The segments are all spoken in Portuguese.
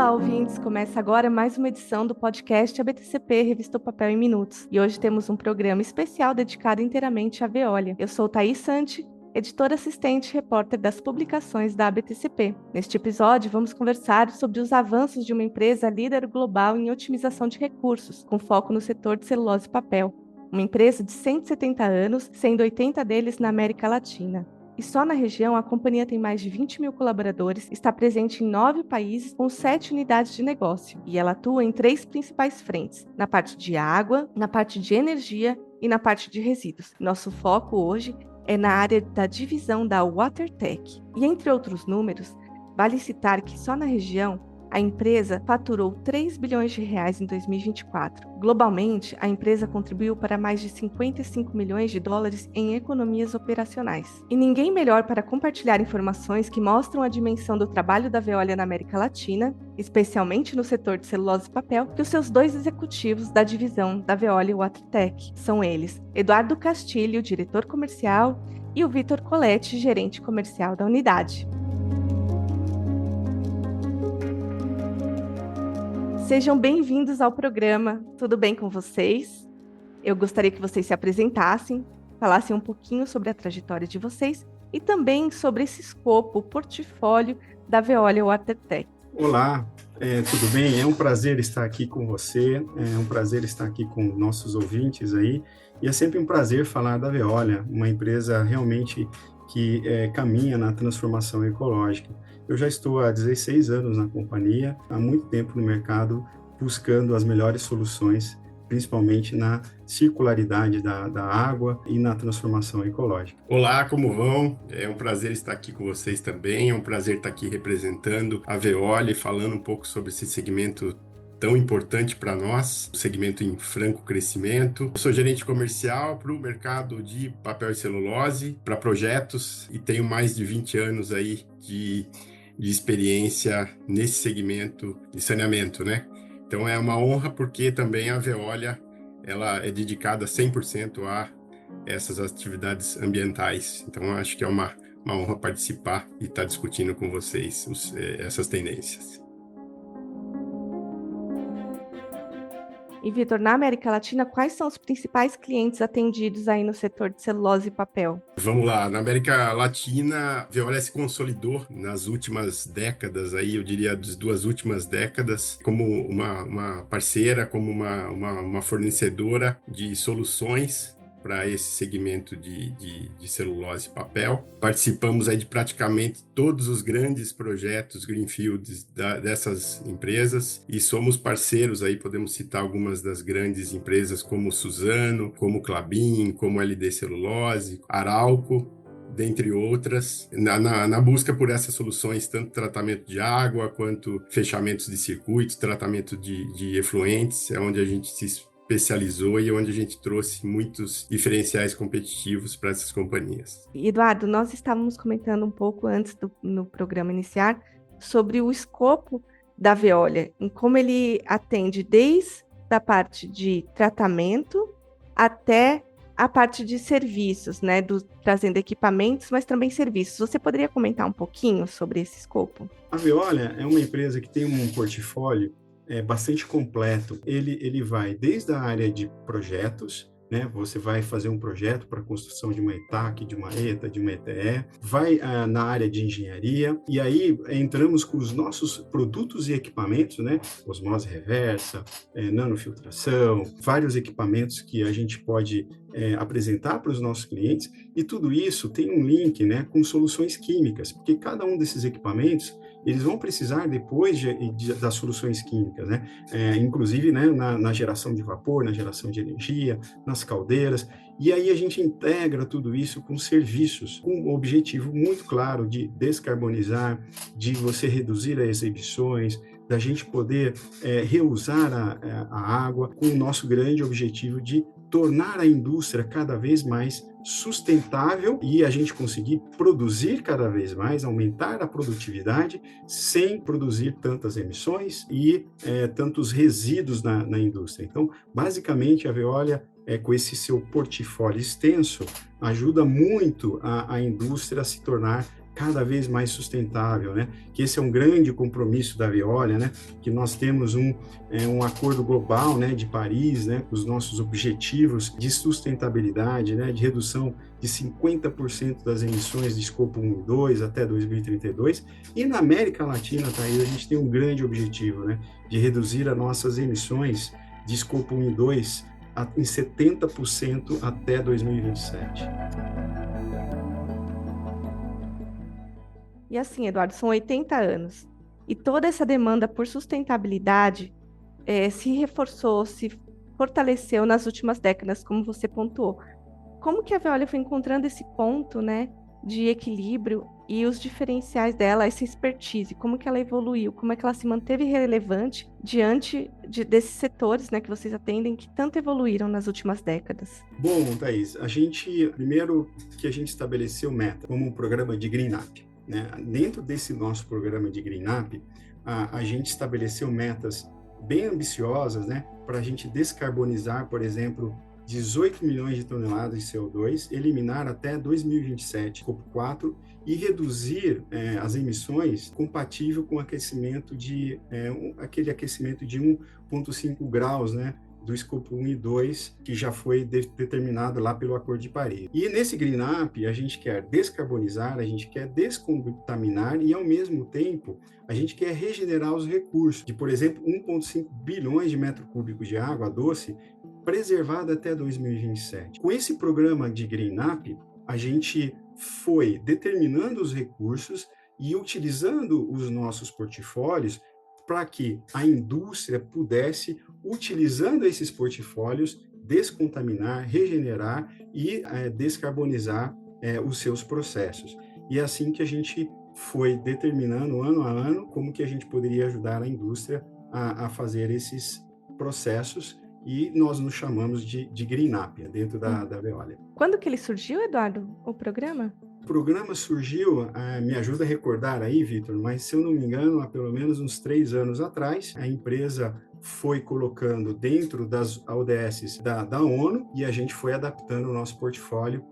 Olá, ouvintes! Começa agora mais uma edição do podcast ABTCP, Revista Papel em Minutos. E hoje temos um programa especial dedicado inteiramente à Veolia. Eu sou Thaís Santi, editora assistente e repórter das publicações da ABTCP. Neste episódio, vamos conversar sobre os avanços de uma empresa líder global em otimização de recursos, com foco no setor de celulose e papel. Uma empresa de 170 anos, sendo 80 deles na América Latina. E só na região, a companhia tem mais de 20 mil colaboradores, está presente em 9 países com 7 unidades de negócio. E ela atua em 3 principais frentes, na parte de água, na parte de energia e na parte de resíduos. Nosso foco hoje é na área da divisão da WaterTech. E entre outros números, vale citar que só na região, a empresa faturou 3 bilhões de reais em 2024. Globalmente, a empresa contribuiu para mais de 55 milhões de dólares em economias operacionais. E ninguém melhor para compartilhar informações que mostram a dimensão do trabalho da Veolia na América Latina, especialmente no setor de celulose e papel, que os seus 2 executivos da divisão da Veolia WaterTech. São eles Eduardo Castilho, diretor comercial, e o Vitor Coletti, gerente comercial da unidade. Sejam bem-vindos ao programa. Tudo bem com vocês? Eu gostaria que vocês se apresentassem, falassem um pouquinho sobre a trajetória de vocês e também sobre esse escopo, o portfólio da Veolia WaterTech. Olá, tudo bem? É um prazer estar aqui com você, é um prazer estar aqui com nossos ouvintes aí, e é sempre um prazer falar da Veolia, uma empresa realmente que caminha na transformação ecológica. Eu já estou há 16 anos na companhia, há muito tempo no mercado, buscando as melhores soluções, principalmente na circularidade da água e na transformação ecológica. Olá, como vão? É um prazer estar aqui com vocês também, é um prazer estar aqui representando a Veolia e falando um pouco sobre esse segmento tão importante para nós, o segmento em franco crescimento. Eu sou gerente comercial para o mercado de papel e celulose, para projetos, e tenho mais de 20 anos aí de experiência nesse segmento de saneamento, né? Então é uma honra porque também a Veolia ela é dedicada 100% a essas atividades ambientais. Então acho que é uma honra participar e estar discutindo com vocês essas tendências. E, Vitor, na América Latina, quais são os principais clientes atendidos aí no setor de celulose e papel? Vamos lá, na América Latina, a Veolia se consolidou nas últimas décadas, aí eu diria das 2 últimas décadas, como uma parceira, como uma fornecedora de soluções para esse segmento de celulose e papel. Participamos aí de praticamente todos os grandes projetos greenfields dessas empresas e somos parceiros aí, podemos citar algumas das grandes empresas como Suzano, como Klabin, como LD Celulose, Arauco, dentre outras, na busca por essas soluções, tanto tratamento de água quanto fechamentos de circuitos, tratamento de efluentes, é onde a gente se especializou e onde a gente trouxe muitos diferenciais competitivos para essas companhias. Eduardo, nós estávamos comentando um pouco antes no programa iniciar sobre o escopo da Veolia, em como ele atende desde a parte de tratamento até a parte de serviços, né, trazendo equipamentos, mas também serviços. Você poderia comentar um pouquinho sobre esse escopo? A Veolia é uma empresa que tem um portfólio bastante completo. Ele vai desde a área de projetos, né? Você vai fazer um projeto para a construção de uma ETAC, de uma ETA, de uma ETE, vai na área de engenharia, e aí entramos com os nossos produtos e equipamentos, né? Osmose reversa, nanofiltração, vários equipamentos que a gente pode apresentar para os nossos clientes, e tudo isso tem um link, né, com soluções químicas, porque cada um desses equipamentos eles vão precisar depois das soluções químicas, né? Inclusive, né, na geração de vapor, na geração de energia, nas caldeiras, e aí a gente integra tudo isso com serviços, com um objetivo muito claro de descarbonizar, de você reduzir as emissões, da gente poder reusar a água, com o nosso grande objetivo de tornar a indústria cada vez mais sustentável e a gente conseguir produzir cada vez mais, aumentar a produtividade sem produzir tantas emissões e tantos resíduos na indústria. Então, basicamente, a Veolia, com esse seu portfólio extenso, ajuda muito a indústria a se tornar cada vez mais sustentável, né? Que esse é um grande compromisso da Veolia, né? Que nós temos um acordo global, né, de Paris, né, com os nossos objetivos de sustentabilidade, né, de redução de 50% das emissões de escopo 1 e 2 até 2032. E na América Latina, Thaís, a gente tem um grande objetivo, né, de reduzir as nossas emissões de escopo 1 e 2 em 70% até 2027. E assim, Eduardo, são 80 anos. E toda essa demanda por sustentabilidade se reforçou, se fortaleceu nas últimas décadas, como você pontuou. Como que a Veolia foi encontrando esse ponto, né, de equilíbrio e os diferenciais dela, essa expertise, como que ela evoluiu, como é que ela se manteve relevante diante desses setores, né, que vocês atendem, que tanto evoluíram nas últimas décadas? Bom, Thaís, primeiro que a gente estabeleceu meta como um programa de Green Up, né? Dentro desse nosso programa de Green Up, a gente estabeleceu metas bem ambiciosas, né, para a gente descarbonizar, por exemplo, 18 milhões de toneladas de CO2, eliminar até 2027 escopo 4 e reduzir as emissões compatível com aquele aquecimento de 1,5 graus, né, do escopo 1 e 2, que já foi determinado lá pelo Acordo de Paris. E nesse Green Up, a gente quer descarbonizar, a gente quer descontaminar e, ao mesmo tempo, a gente quer regenerar os recursos, de, por exemplo, 1,5 bilhões de metros cúbicos de água doce preservada até 2027. Com esse programa de Green Up, a gente foi determinando os recursos e utilizando os nossos portfólios para que a indústria pudesse, utilizando esses portfólios, descontaminar, regenerar e descarbonizar os seus processos. E é assim que a gente foi determinando, ano a ano, como que a gente poderia ajudar a indústria a fazer esses processos, e nós nos chamamos de Green Up, dentro da Veolia. Quando que ele surgiu, Eduardo, o programa? O programa surgiu, me ajuda a recordar aí, Vitor, mas se eu não me engano, há pelo menos uns 3 anos atrás, a empresa foi colocando dentro das ODS da ONU e a gente foi adaptando o nosso portfólio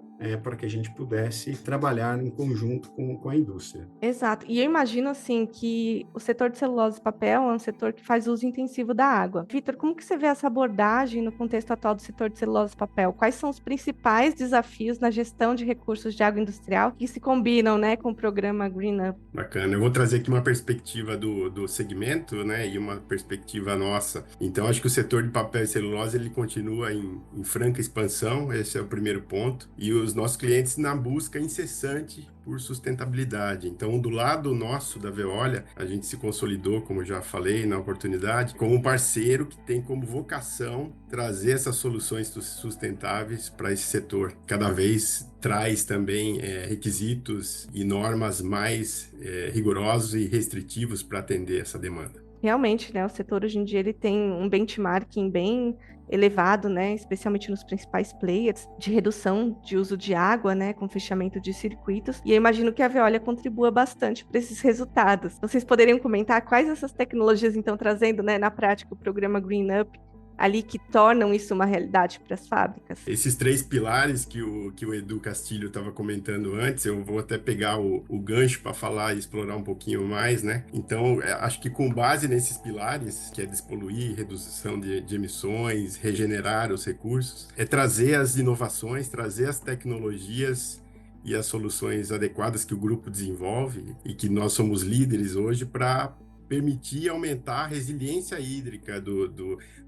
para que a gente pudesse trabalhar em conjunto com a indústria. Exato. E eu imagino, assim, que o setor de celulose e papel é um setor que faz uso intensivo da água. Vitor, como que você vê essa abordagem no contexto atual do setor de celulose e papel? Quais são os principais desafios na gestão de recursos de água industrial que se combinam, né, com o programa Green Up? Bacana. Eu vou trazer aqui uma perspectiva do segmento, né, e uma perspectiva nossa. Então, acho que o setor de papel e celulose, ele continua em franca expansão, esse é o primeiro ponto. E os nossos clientes na busca incessante por sustentabilidade. Então, do lado nosso da Veolia, a gente se consolidou, como já falei na oportunidade, como um parceiro que tem como vocação trazer essas soluções sustentáveis para esse setor. Cada vez traz também requisitos e normas mais rigorosos e restritivos para atender essa demanda. Realmente, né, o setor hoje em dia ele tem um benchmarking bem elevado, né, especialmente nos principais players, de redução de uso de água, né, com fechamento de circuitos, e eu imagino que a Veolia contribua bastante para esses resultados. Vocês poderiam comentar quais essas tecnologias estão trazendo, né, na prática o programa Green Up, ali que tornam isso uma realidade para as fábricas? Esses 3 pilares que o Edu Castilho estava comentando antes, eu vou até pegar o gancho para falar e explorar um pouquinho mais, né? Então, acho que com base nesses pilares, que é despoluir, redução de emissões, regenerar os recursos, é trazer as inovações, trazer as tecnologias e as soluções adequadas que o grupo desenvolve e que nós somos líderes hoje para permitir aumentar a resiliência hídrica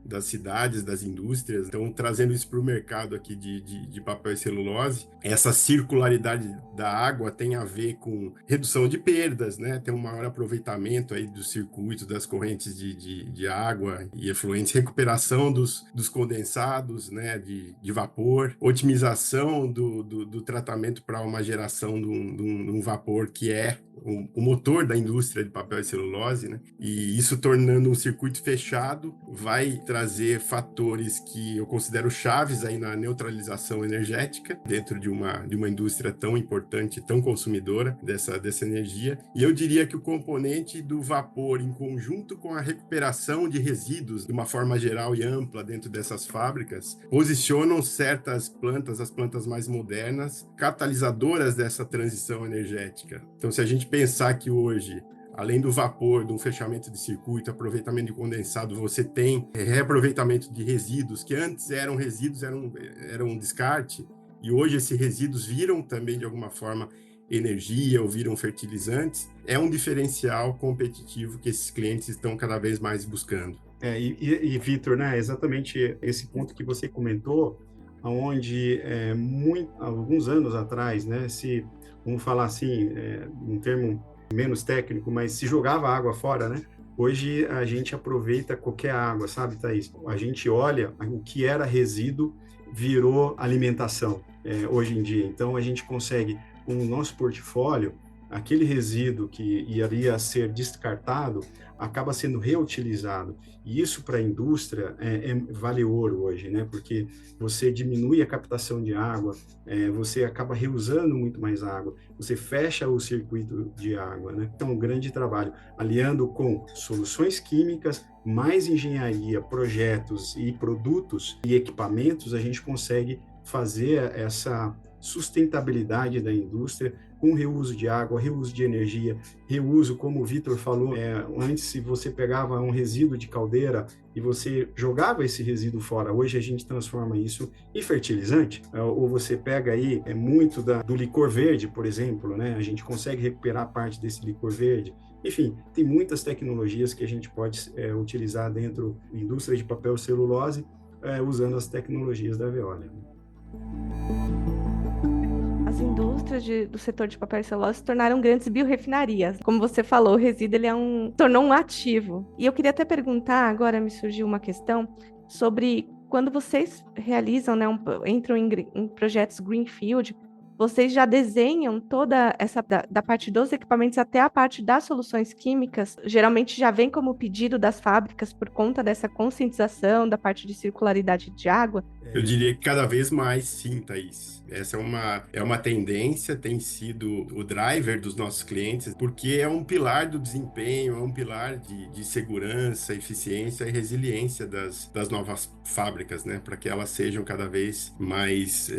das cidades, das indústrias. Então, trazendo isso para o mercado aqui de papel e celulose, essa circularidade da água tem a ver com redução de perdas, né? Tem um maior aproveitamento aí dos circuitos, das correntes de água e efluentes, recuperação dos condensados, né? De vapor, otimização do tratamento para uma geração de um vapor que é o motor da indústria de papel e celulose, né? né? E isso tornando um circuito fechado vai trazer fatores que eu considero chaves aí na neutralização energética dentro de uma indústria tão importante, tão consumidora dessa energia. E eu diria que o componente do vapor, em conjunto com a recuperação de resíduos de uma forma geral e ampla dentro dessas fábricas, posicionam certas plantas, as plantas mais modernas, catalisadoras dessa transição energética. Então, se a gente pensar que hoje, além do vapor, de um fechamento de circuito, aproveitamento de condensado, você tem reaproveitamento de resíduos, que antes eram resíduos, eram um descarte, e hoje esses resíduos viram também, de alguma forma, energia ou viram fertilizantes, é um diferencial competitivo que esses clientes estão cada vez mais buscando. Vitor, né, exatamente esse ponto que você comentou, onde alguns anos atrás, né, vamos falar assim, um termo menos técnico, mas se jogava água fora, né? Hoje a gente aproveita qualquer água, sabe, Thaís? A gente olha o que era resíduo, virou alimentação hoje em dia. Então a gente consegue, com o nosso portfólio, aquele resíduo que iria ser descartado acaba sendo reutilizado. E isso para a indústria vale ouro hoje, né? Porque você diminui a captação de água, você acaba reusando muito mais água, você fecha o circuito de água, né? Então, um grande trabalho, aliando com soluções químicas, mais engenharia, projetos e produtos e equipamentos, a gente consegue fazer essa sustentabilidade da indústria com reuso de água, reuso de energia, reuso, como o Vitor falou, antes se você pegava um resíduo de caldeira e você jogava esse resíduo fora, hoje a gente transforma isso em fertilizante, ou você pega aí muito do licor verde, por exemplo, né? A gente consegue recuperar parte desse licor verde. Enfim, tem muitas tecnologias que a gente pode utilizar dentro da indústria de papel e celulose, usando as tecnologias da Veolia. As indústrias do setor de papel e celulose se tornaram grandes biorefinarias. Como você falou, o resíduo tornou um ativo. E eu queria até perguntar, agora me surgiu uma questão, sobre quando vocês realizam, né, entram em projetos Greenfield, vocês já desenham toda essa, da parte dos equipamentos até a parte das soluções químicas, geralmente já vem como pedido das fábricas por conta dessa conscientização da parte de circularidade de água? Eu diria que cada vez mais, sim, Thaís. Essa é uma tendência, tem sido o driver dos nossos clientes, porque é um pilar do desempenho, é um pilar de segurança, eficiência e resiliência das novas fábricas, né? Para que elas sejam cada vez mais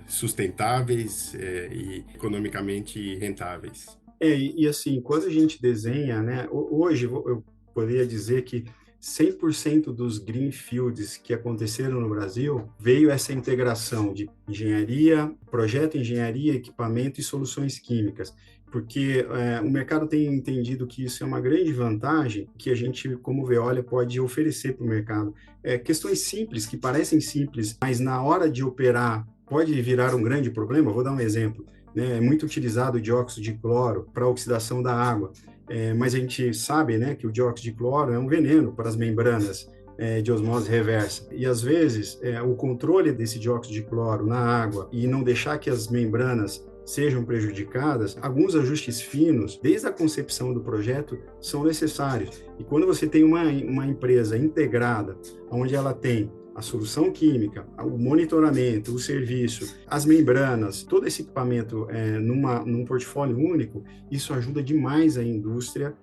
sustentáveis e economicamente rentáveis. E assim, quando a gente desenha, né, hoje eu poderia dizer que 100% dos greenfields que aconteceram no Brasil veio essa integração de engenharia, projeto, engenharia, equipamento e soluções químicas, porque o mercado tem entendido que isso é uma grande vantagem que a gente, como Veolia, pode oferecer para o mercado. Questões simples, que parecem simples, mas na hora de operar pode virar um grande problema. Vou dar um exemplo. É muito utilizado o dióxido de cloro para a oxidação da água. Mas a gente sabe, né, que o dióxido de cloro é um veneno para as membranas de osmose reversa. E, às vezes, o controle desse dióxido de cloro na água e não deixar que as membranas sejam prejudicadas, alguns ajustes finos, desde a concepção do projeto, são necessários. E quando você tem uma empresa integrada, onde ela tem a solução química, o monitoramento, o serviço, as membranas, todo esse equipamento num portfólio único, isso ajuda demais a indústria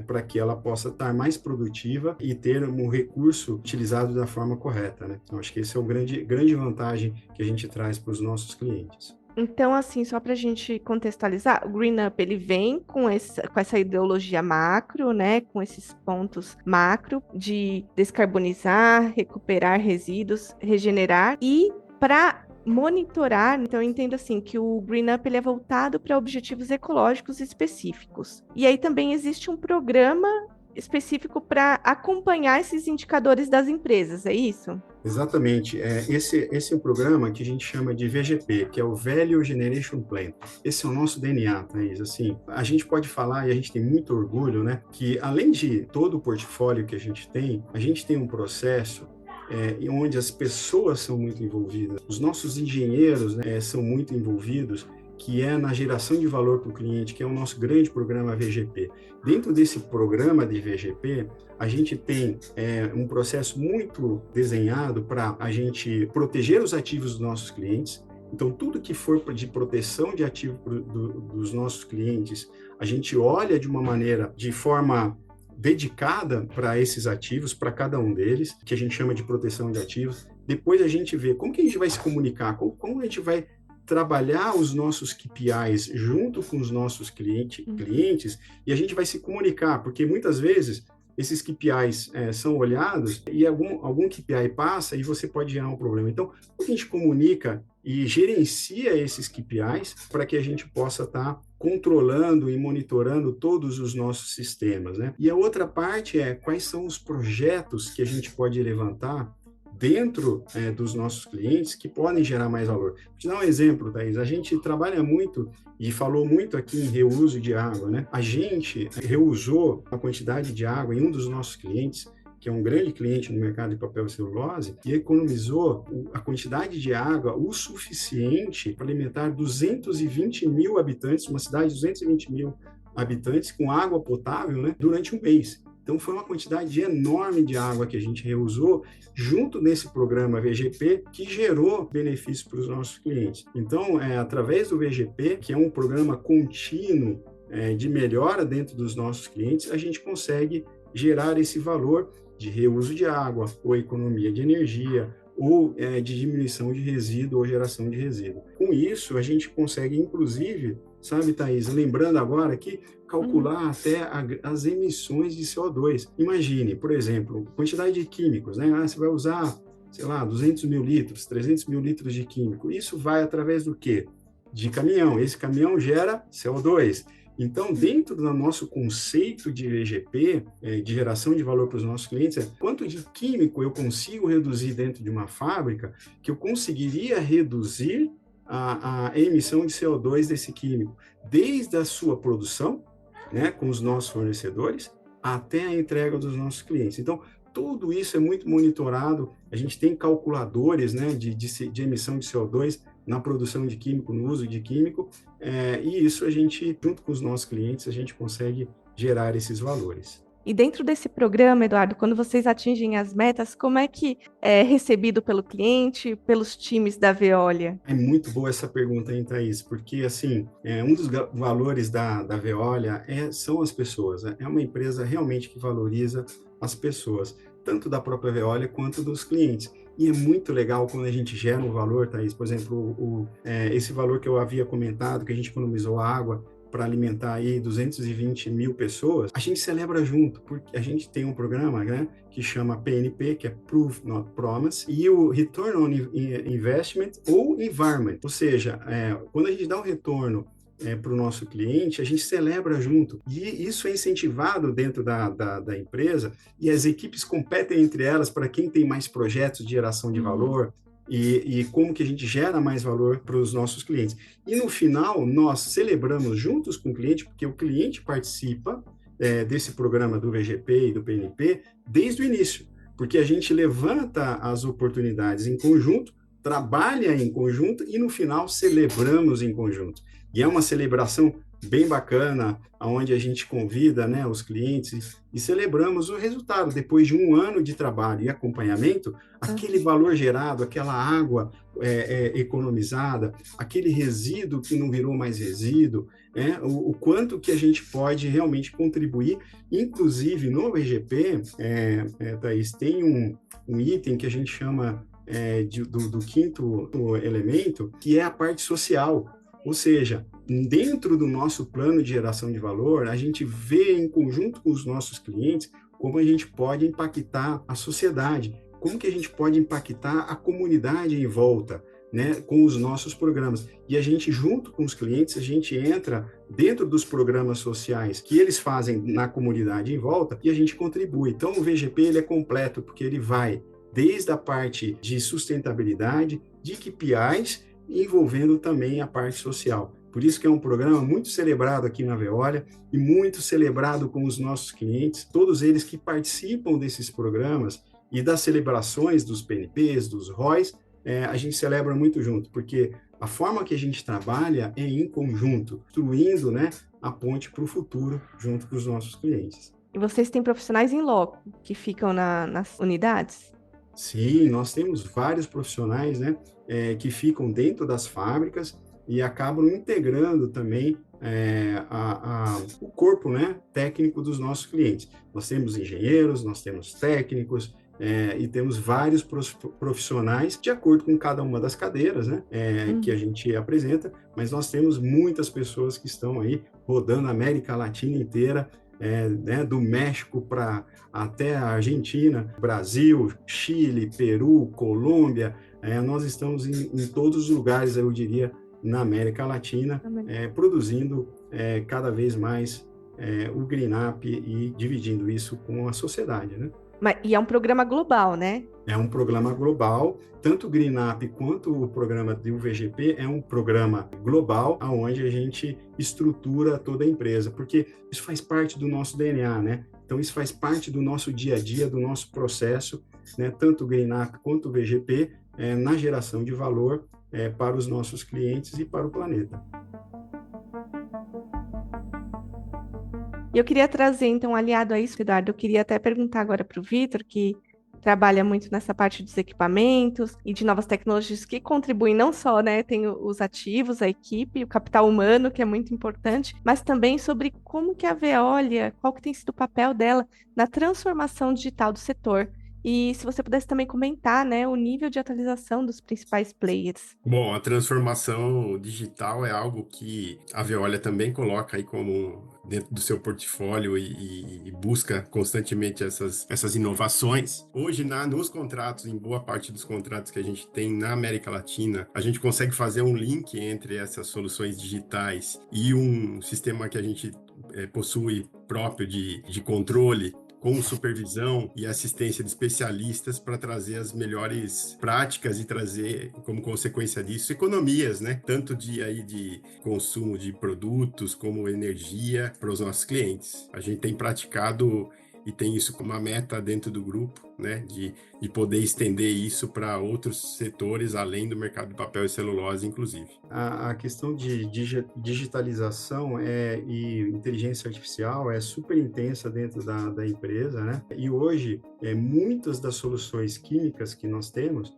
para que ela possa estar mais produtiva e ter um recurso utilizado da forma correta, né? Então, acho que esse é o grande vantagem que a gente traz para os nossos clientes. Então, assim, só para a gente contextualizar, o Green Up, ele vem com essa ideologia macro, né, com esses pontos macro de descarbonizar, recuperar resíduos, regenerar e para monitorar, então eu entendo assim que o Green Up ele é voltado para objetivos ecológicos específicos. E aí também existe um programa específico para acompanhar esses indicadores das empresas, é isso? Exatamente. Esse é um programa que a gente chama de VGP, que é o Value Generation Plan. Esse é o nosso DNA, Thaís. Assim, a gente pode falar, e a gente tem muito orgulho, né, que além de todo o portfólio que a gente tem um processo onde as pessoas são muito envolvidas, os nossos engenheiros, né, são muito envolvidos, que é na geração de valor para o cliente, que é o nosso grande programa VGP. Dentro desse programa de VGP, a gente tem um processo muito desenhado para a gente proteger os ativos dos nossos clientes. Então, tudo que for de proteção de ativo dos nossos clientes, a gente olha de forma dedicada para esses ativos, para cada um deles, que a gente chama de proteção de ativos. Depois a gente vê como que a gente vai se comunicar, como a gente vai trabalhar os nossos KPIs junto com os nossos clientes, e a gente vai se comunicar, porque muitas vezes esses KPIs são olhados e algum KPI passa e você pode gerar um problema. Então, a gente comunica e gerencia esses KPIs para que a gente possa estar controlando e monitorando todos os nossos sistemas, né? E a outra parte é quais são os projetos que a gente pode levantar dentro dos nossos clientes que podem gerar mais valor. Vou te dar um exemplo, Thaís. A gente trabalha muito e falou muito aqui em reuso de água, né? A gente reusou a quantidade de água em um dos nossos clientes, que é um grande cliente no mercado de papel e celulose, e economizou a quantidade de água o suficiente para alimentar 220 mil habitantes, uma cidade de 220 mil habitantes com água potável, né, durante um mês. Então, foi uma quantidade enorme de água que a gente reusou junto nesse programa VGP, que gerou benefícios para os nossos clientes. Então, através do VGP, que é um programa contínuo de melhora dentro dos nossos clientes, a gente consegue gerar esse valor de reuso de água, ou economia de energia, ou de diminuição de resíduo ou geração de resíduo. Com isso, a gente consegue, inclusive, sabe, Thaís, lembrando agora aqui, calcular até as emissões de CO2. Imagine, por exemplo, quantidade de químicos, né? Você vai usar, sei lá, 200 mil litros, 300 mil litros de químico. Isso vai através do quê? De caminhão. Esse caminhão gera CO2. Então, dentro do nosso conceito de VGP, de geração de valor para os nossos clientes, quanto de químico eu consigo reduzir dentro de uma fábrica que eu conseguiria reduzir a emissão de CO2 desse químico, desde a sua produção, né, com os nossos fornecedores, até a entrega dos nossos clientes. Então, tudo isso é muito monitorado, a gente tem calculadores, né, de emissão de CO2 na produção de químico, no uso de químico, e isso a gente, junto com os nossos clientes, a gente consegue gerar esses valores. E dentro desse programa, Eduardo, quando vocês atingem as metas, como é que é recebido pelo cliente, pelos times da Veolia? É muito boa essa pergunta, hein, Thaís? Porque, assim, um dos valores da Veolia são as pessoas. É uma empresa realmente que valoriza as pessoas, tanto da própria Veolia quanto dos clientes. E é muito legal quando a gente gera um valor, Thaís. Por exemplo, esse valor que eu havia comentado, que a gente economizou água para alimentar aí 220 mil pessoas, a gente celebra junto, porque a gente tem um programa, né, que chama PNP, que é Proof Not Promise, e o Return on Investment ou Environment, ou seja, quando a gente dá um retorno para o nosso cliente, a gente celebra junto, e isso é incentivado dentro da empresa, e as equipes competem entre elas para quem tem mais projetos de geração de valor, e como que a gente gera mais valor para os nossos clientes. E no final, nós celebramos juntos com o cliente, porque o cliente participa desse programa do VGP e do PNP desde o início, porque a gente levanta as oportunidades em conjunto, trabalha em conjunto e no final celebramos em conjunto. E é uma celebração bem bacana, onde a gente convida, né, os clientes e celebramos o resultado. Depois de um ano de trabalho e acompanhamento, aquele valor gerado, aquela água economizada, aquele resíduo que não virou mais resíduo, o quanto que a gente pode realmente contribuir. Inclusive, no VGP, Thaís, tem um item que a gente chama do quinto elemento, que é a parte social. Ou seja, dentro do nosso plano de geração de valor, a gente vê em conjunto com os nossos clientes como a gente pode impactar a sociedade, como que a gente pode impactar a comunidade em volta, né, com os nossos programas. E a gente, junto com os clientes, a gente entra dentro dos programas sociais que eles fazem na comunidade em volta e a gente contribui. Então, o VGP ele é completo, porque ele vai desde a parte de sustentabilidade, de KPIs, envolvendo também a parte social. Por isso que é um programa muito celebrado aqui na Veolia e muito celebrado com os nossos clientes, todos eles que participam desses programas e das celebrações dos PNPs, dos ROIs, a gente celebra muito junto, porque A forma que a gente trabalha é em conjunto, construindo, né, a ponte para o futuro junto com os nossos clientes. E vocês têm profissionais em loco que ficam nas unidades? Sim, nós temos vários profissionais, né, que ficam dentro das fábricas e acabam integrando também o corpo, né, técnico dos nossos clientes. Nós temos engenheiros, nós temos técnicos, e temos vários profissionais de acordo com cada uma das cadeiras, né, que a gente apresenta, mas nós temos muitas pessoas que estão aí rodando a América Latina inteira, né, do México até a Argentina, Brasil, Chile, Peru, Colômbia, nós estamos em todos os lugares, eu diria, na América Latina, produzindo cada vez mais o GreenUp e dividindo isso com a sociedade, né? E é um programa global, né? É um programa global, tanto o GreenUp quanto o programa do VGP é um programa global, onde a gente estrutura toda a empresa, porque isso faz parte do nosso DNA, né? Então, isso faz parte do nosso dia a dia, do nosso processo, né? Tanto o GreenUp quanto o VGP, na geração de valor para os nossos clientes e para o planeta. E eu queria trazer, então, aliado a isso, Eduardo, eu queria até perguntar agora para o Vitor, que trabalha muito nessa parte dos equipamentos e de novas tecnologias que contribuem não só, né, tem os ativos, a equipe, o capital humano, que é muito importante, mas também sobre como que a Veolia, qual que tem sido o papel dela na transformação digital do setor. E se você pudesse também comentar, né, o nível de atualização dos principais players. Bom, a transformação digital é algo que a Veolia também coloca aí como dentro do seu portfólio e busca constantemente essas inovações. Hoje, nos contratos, em boa parte dos contratos que a gente tem na América Latina, a gente consegue fazer um link entre essas soluções digitais e um sistema que a gente possui próprio de controle, com supervisão e assistência de especialistas para trazer as melhores práticas e trazer, como consequência disso, economias, né? Tanto de consumo de produtos como energia para os nossos clientes. A gente tem praticado e tem isso como uma meta dentro do grupo, né? De poder estender isso para outros setores, além do mercado de papel e celulose, inclusive. A questão de digitalização e inteligência artificial é super intensa dentro da empresa, né? E hoje, muitas das soluções químicas que nós temos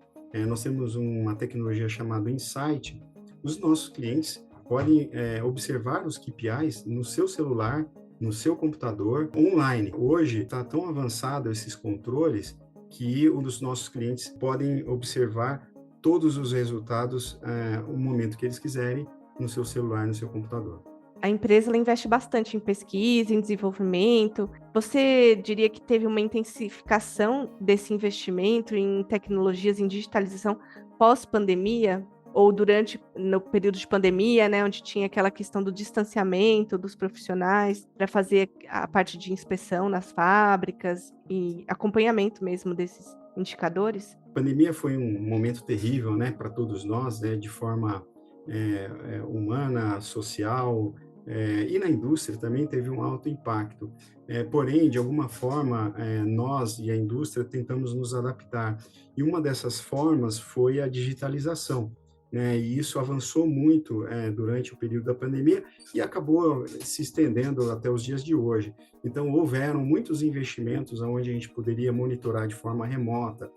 uma tecnologia chamada Insight. Os nossos clientes podem observar os KPIs no seu celular, no seu computador, online. Hoje está tão avançado esses controles que os nossos clientes podem observar todos os resultados no momento que eles quiserem, no seu celular, no seu computador. A empresa ela investe bastante em pesquisa, em desenvolvimento. Você diria que teve uma intensificação desse investimento em tecnologias, em digitalização pós-pandemia? Ou no período de pandemia, né, onde tinha aquela questão do distanciamento dos profissionais para fazer a parte de inspeção nas fábricas e acompanhamento mesmo desses indicadores? A pandemia foi um momento terrível, né, para todos nós, né, de forma humana, social, e na indústria também teve um alto impacto. Porém, de alguma forma, nós e a indústria tentamos nos adaptar. E uma dessas formas foi a digitalização, né? E isso avançou muito durante o período da pandemia e acabou se estendendo até os dias de hoje. Então, houveram muitos investimentos onde a gente poderia monitorar de forma remota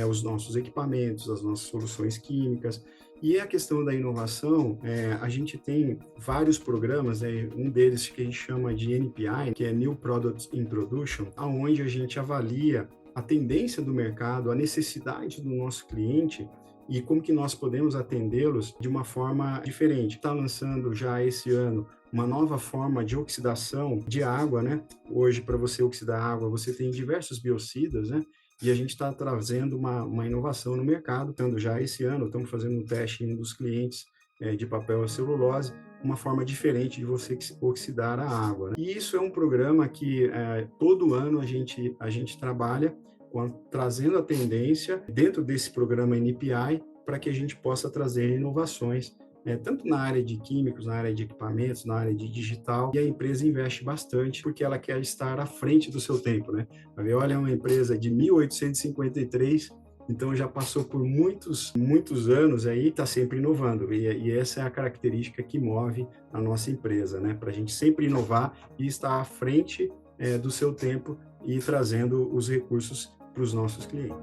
os nossos equipamentos, as nossas soluções químicas. E a questão da inovação, a gente tem vários programas, um deles que a gente chama de NPI, que é New Product Introduction, onde a gente avalia a tendência do mercado, a necessidade do nosso cliente e como que nós podemos atendê-los de uma forma diferente. Está lançando já esse ano uma nova forma de oxidação de água, né? Hoje, para você oxidar água, você tem diversos biocidas, né? E a gente está trazendo uma inovação no mercado, estando já esse ano, estamos fazendo um teste em um dos clientes de papel e celulose, uma forma diferente de você oxidar a água, né? E isso é um programa que todo ano a gente trabalha trazendo a tendência dentro desse programa NPI para que a gente possa trazer inovações, tanto na área de químicos, na área de equipamentos, na área de digital, e a empresa investe bastante porque ela quer estar à frente do seu tempo, né? A Veolia é uma empresa de 1853 então já passou por muitos anos aí, está sempre inovando, e essa é a característica que move a nossa empresa, né? Para a gente sempre inovar e estar à frente do seu tempo e trazendo os recursos para os nossos clientes.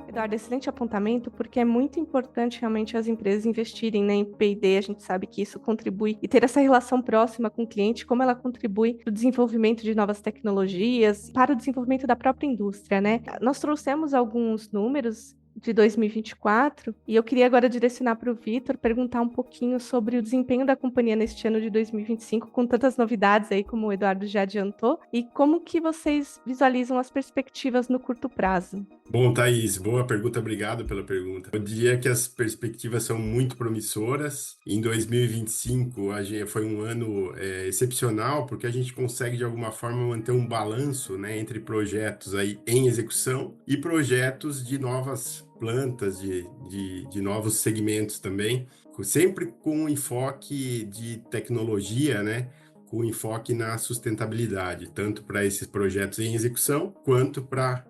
Eduardo, excelente apontamento, porque é muito importante realmente as empresas investirem, né, em P&D. A gente sabe que isso contribui, e ter essa relação próxima com o cliente, como ela contribui para o desenvolvimento de novas tecnologias, para o desenvolvimento da própria indústria, né? Nós trouxemos alguns números de 2024, e eu queria agora direcionar para o Vitor, perguntar um pouquinho sobre o desempenho da companhia neste ano de 2025, com tantas novidades aí, como o Eduardo já adiantou, e como que vocês visualizam as perspectivas no curto prazo. Bom, Thaís, boa pergunta, obrigado pela pergunta. Eu diria que as perspectivas são muito promissoras. Em 2025, foi um ano excepcional, porque a gente consegue, de alguma forma, manter um balanço, né, entre projetos aí em execução e projetos de novas plantas, de novos segmentos também, sempre com enfoque de tecnologia, né? Com enfoque na sustentabilidade, tanto para esses projetos em execução, quanto para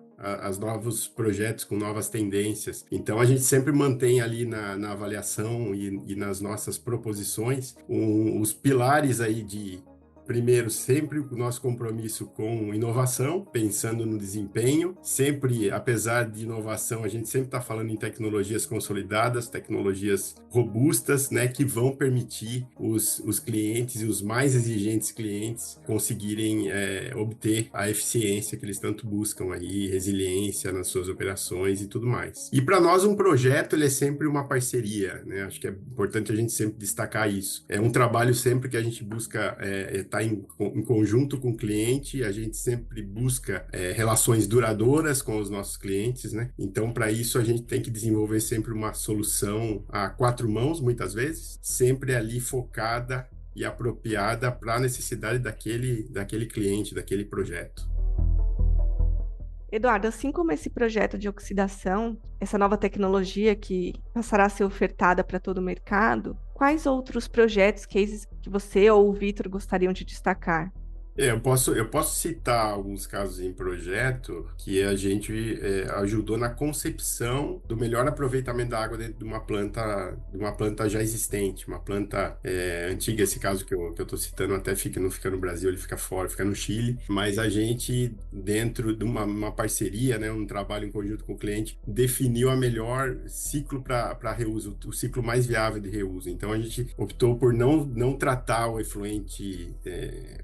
os novos projetos com novas tendências. Então, a gente sempre mantém ali na avaliação e nas nossas proposições os pilares aí primeiro, sempre o nosso compromisso com inovação, pensando no desempenho. Sempre, apesar de inovação, a gente sempre está falando em tecnologias consolidadas, tecnologias robustas, né, que vão permitir os clientes e os mais exigentes clientes conseguirem obter a eficiência que eles tanto buscam aí, resiliência nas suas operações e tudo mais. E para nós, um projeto ele é sempre uma parceria, né? Acho que é importante a gente sempre destacar isso. É um trabalho sempre que a gente busca estar em conjunto com o cliente, a gente sempre busca relações duradouras com os nossos clientes, né? Então, para isso, a gente tem que desenvolver sempre uma solução a 4 mãos, muitas vezes, sempre ali focada e apropriada para a necessidade daquele cliente, daquele projeto. Eduardo, assim como esse projeto de oxidação, essa nova tecnologia que passará a ser ofertada para todo o mercado, quais outros projetos, cases que você ou o Vitor gostariam de destacar? Eu posso citar alguns casos em projeto que a gente ajudou na concepção do melhor aproveitamento da água dentro de uma planta já existente, uma planta antiga. Esse caso que eu estou citando até não fica no Brasil, ele fica fora, fica no Chile, mas a gente, dentro de uma parceria, né, um trabalho em conjunto com o cliente, definiu a melhor ciclo para reuso, o ciclo mais viável de reuso. Então a gente optou por não tratar o efluente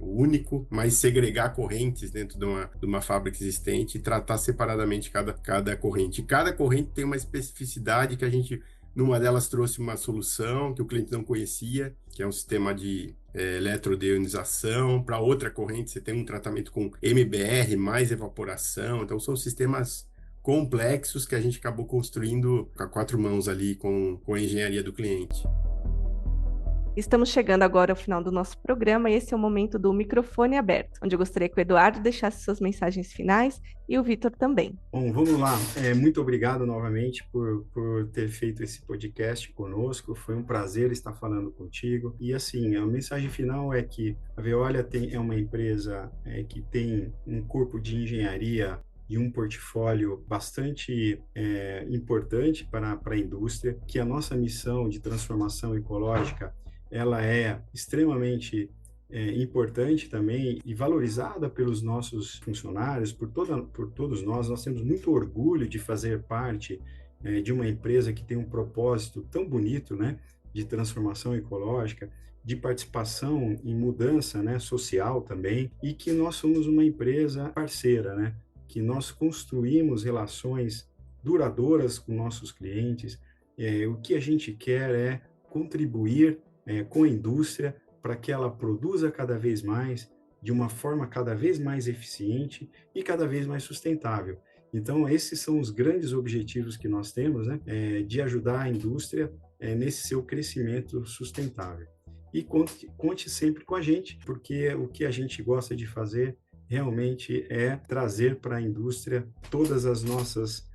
único, mas segregar correntes dentro de uma fábrica existente e tratar separadamente cada corrente. Cada corrente tem uma especificidade que a gente, numa delas, trouxe uma solução que o cliente não conhecia, que é um sistema de eletrodeionização. Para outra corrente, você tem um tratamento com MBR mais evaporação. Então, são sistemas complexos que a gente acabou construindo a 4 mãos ali com a engenharia do cliente. Estamos chegando agora ao final do nosso programa e esse é o momento do microfone aberto, onde eu gostaria que o Eduardo deixasse suas mensagens finais e o Vitor também. Bom, vamos lá. Muito obrigado novamente por ter feito esse podcast conosco. Foi um prazer estar falando contigo. E assim, a mensagem final é que a Veolia é uma empresa que tem um corpo de engenharia e um portfólio bastante importante para a indústria, que a nossa missão de transformação ecológica ela é extremamente importante também e valorizada pelos nossos funcionários, por todos nós. Nós temos muito orgulho de fazer parte de uma empresa que tem um propósito tão bonito, né, de transformação ecológica, de participação em mudança, né, social também, e que nós somos uma empresa parceira, né, que nós construímos relações duradouras com nossos clientes. O que a gente quer é contribuir com a indústria para que ela produza cada vez mais, de uma forma cada vez mais eficiente e cada vez mais sustentável. Então, esses são os grandes objetivos que nós temos, né, de ajudar a indústria nesse seu crescimento sustentável. E conte sempre com a gente, porque o que a gente gosta de fazer realmente é trazer para a indústria todas as nossas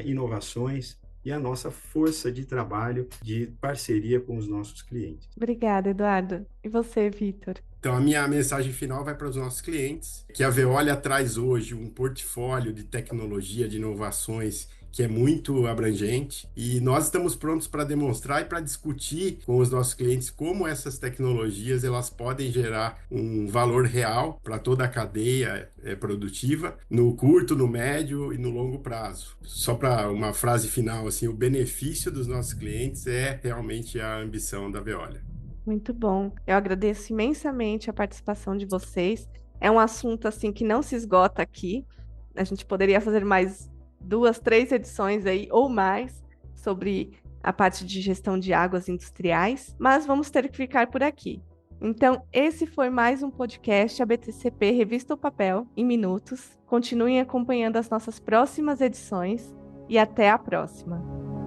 inovações e a nossa força de trabalho, de parceria com os nossos clientes. Obrigada, Eduardo. E você, Vitor? Então, a minha mensagem final vai para os nossos clientes, que a Veolia traz hoje um portfólio de tecnologia, de inovações, que é muito abrangente, e nós estamos prontos para demonstrar e para discutir com os nossos clientes como essas tecnologias elas podem gerar um valor real para toda a cadeia produtiva, no curto, no médio e no longo prazo. Só para uma frase final, assim, o benefício dos nossos clientes é realmente a ambição da Veolia. Muito bom. Eu agradeço imensamente a participação de vocês. É um assunto assim que não se esgota aqui. A gente poderia fazer mais 2, 3 edições aí ou mais sobre a parte de gestão de águas industriais, mas vamos ter que ficar por aqui. Então, esse foi mais um podcast ABTCP Revista o Papel em Minutos. Continuem acompanhando as nossas próximas edições e até a próxima.